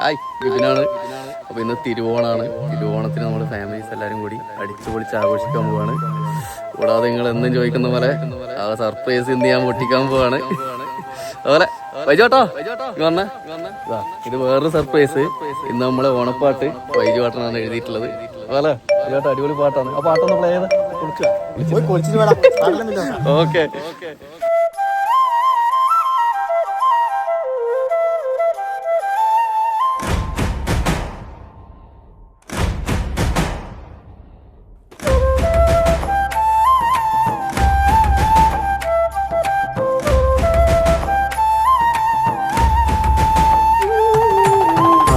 Hi ബിബിനാണ്. അപ്പോൾ ഇന്ന് തിരുവോണമാണ്. തിരുവോണത്തിന് നമ്മൾ ഫാമിലീസ് എല്ലാവരും കൂടി അടിച്ചു പൊളിച്ച് ആഘോഷിക്കാൻ പോവാണ്. കൂടാതെ നിങ്ങൾ എന്നും ചോദിക്കുന്ന പോലെ ആ സർപ്രൈസ് ഇന്ന് ഞാൻ പൊട്ടിക്കാൻ പോവാണ്. അതുപോലെ വൈജോട്ടോ വന്നേ, ഇത് വേറൊരു സർപ്രൈസ്. ഇന്ന് നമ്മളെ ഓണപ്പാട്ട് വൈജുവാട്ടനാണ് എഴുതിയിട്ടുള്ളത്. അതുപോലെ വൈജോട്ടോ അടിപൊളി പാട്ടാണ്. ആ പാട്ടൊന്ന് പ്ലേ ചെയ്ത് ഓക്കെ.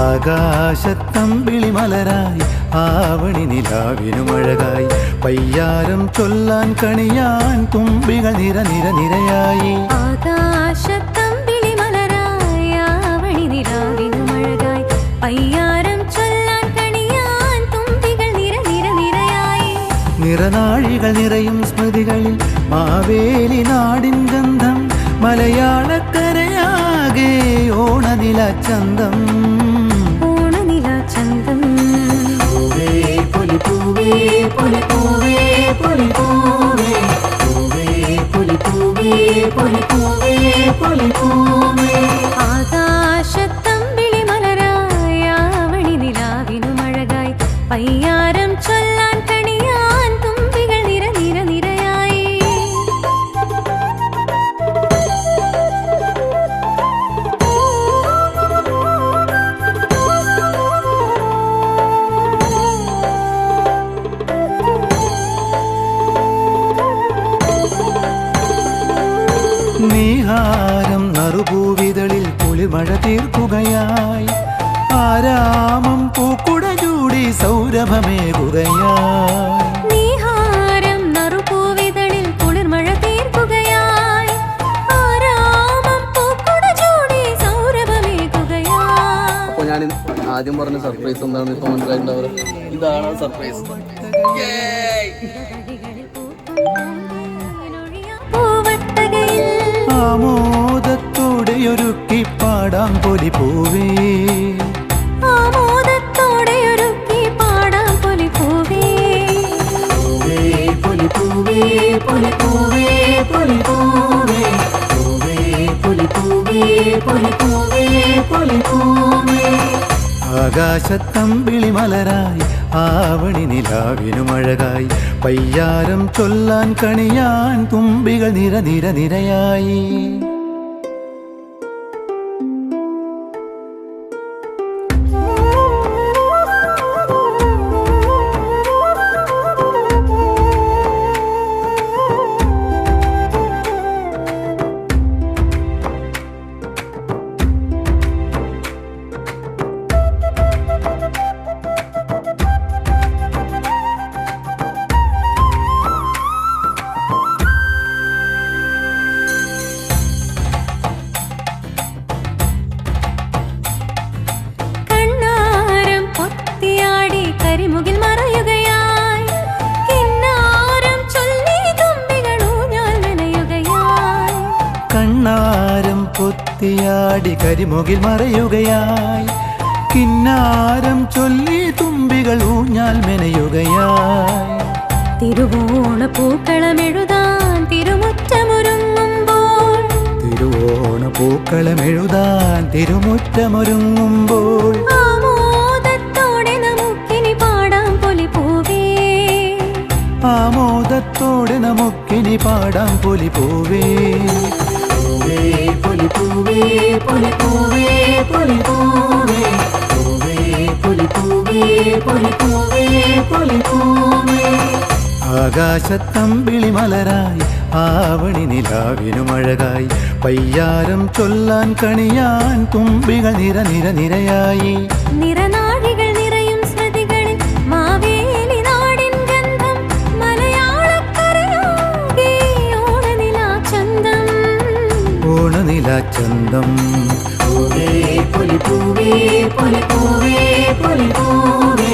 ആകാശത്തമ്പിളി മലരായി ആവണി നിലാവിനുമഴകായി പയ്യാരം ചൊല്ലാൻ കണിയാൻ തുമ്പികൾ നിര നിര നിരയായി. ആകാശത്തമ്പിളി മലരായി ആവണി നിലാവിനുമഴകായി പയ്യാരം ചൊല്ലാൻ കണിയാൻ തുമ്പികൾ നിര നിര നിരയായി. നിറനാഴികൾ നിറയും സ്മൃതികളിൽ മാവേലി നാടിൻ ഗന്ധം മലയാളക്കരയാകെ ഓണനില ചന്തം. ആകാശത്തമ്പിളി മലരായി ആവണി നിലാവിനുമഴകായി പയ്യാരം ചൊല്ലാൻ കണിയാൻ തുമ്പികൾ നിര നിര നിരയായി. നീഹാരം നറുപൂവിതളിൽ കുളിമഴ തീർക്കുകയായി ആരാമം പൂക്കുട ചൂടി സൗരഭമേകുകയായി. നീഹാരം നറുപൂവിതളിൽ കുളിർമഴ തീർക്കുകയായി ആരാമം പൂക്കുട ചൂടി സൗരഭമേകുകയായി. അപ്പോൾ ഞാൻ ആദ്യം പറഞ്ഞ സർപ്രൈസ് എന്താണെന്ന് ഇപ്പോൾ മനസ്സിലായിട്ടുണ്ടാവുക. ഇതാണ് സർപ്രൈസ്. ആമോദത്തോടെ ഒരുക്കി പാടാം പൊലി പൂവേ, ആമോദത്തോടെ ഒരുക്കി പാടാം പൊലി പൂവേ. പൊലി പൂവേ പൊലി പൂവേ പൊലി പൂവേ പൊലി പൂവേ പൊലി പൂവേ പൊലി പൂവേ. ആകാശത്തമ്പിളി മലരായി ആവണി നിലാവിനുമഴകായി പയ്യാരം ചൊല്ലാൻ കണിയാൻ തുമ്പികൾ നിര നിര നിരയായി. കരിമുകിൽ മറയുകയായി കിന്നാരം ചൊല്ലി തുമ്പികൾ ഊഞ്ഞാൽ മെനയുകയായി. കണ്ണാരം പൊത്തിയാടി കരിമുകിൽ മറയുകയായി കിന്നാരം ചൊല്ലി തുമ്പികൾ ഊഞ്ഞാൽ മെനയുകയായി. തിരുവോണ പൂക്കളമെഴുതാൻ തിരുമുറ്റമൊരുങ്ങുമ്പോൾ, തിരുവോണ പൂക്കളമെഴുതാൻ തിരുമുറ്റമൊരുങ്ങുമ്പോൾ ആമോദത്തോടെ നമുക്കിനി പാടാം പൊലി പൂവേ, ആമോദത്തോടെ നമുക്കിനി പാടാം പൊലി പൂവേ. പൊലി പൂവേ പൊലി പൂവേ പൊലി പൂവേ പൊലി പൂവേ പൊലി പൂവേ പൊലി പൂവേ. ആകാശത്തമ്പിളി മലരായി ആവണി നിലാവിനുമഴകായി പയ്യാരം ചൊല്ലാൻ കണിയാൻ തുമ്പികൾ നിര നിര നിരയായി. നിറനാഴികൾ നിറയും സ്മൃതികളിൽ മാവേലി നാടിൻ ഗന്ധം മലയാളക്കരയാകെ ഓണനില ചന്തം. ഓണനില ചന്തം. പൂവേ പൊലി പൂവേ പൊലി പൂവേ പൊലി പൂവേ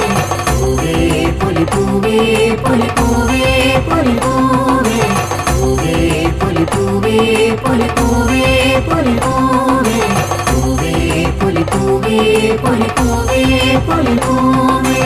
പൊലി പൂവേ പൊലി പൂവേ പൊലി പൂവേ പൊലി പൂവേ പൊലി പൂവേ പൊലി പൂവേ പൂവേ പൊലി പൂവേ പൊലിപ്പൂവേ പൊലിപ്പൂവേ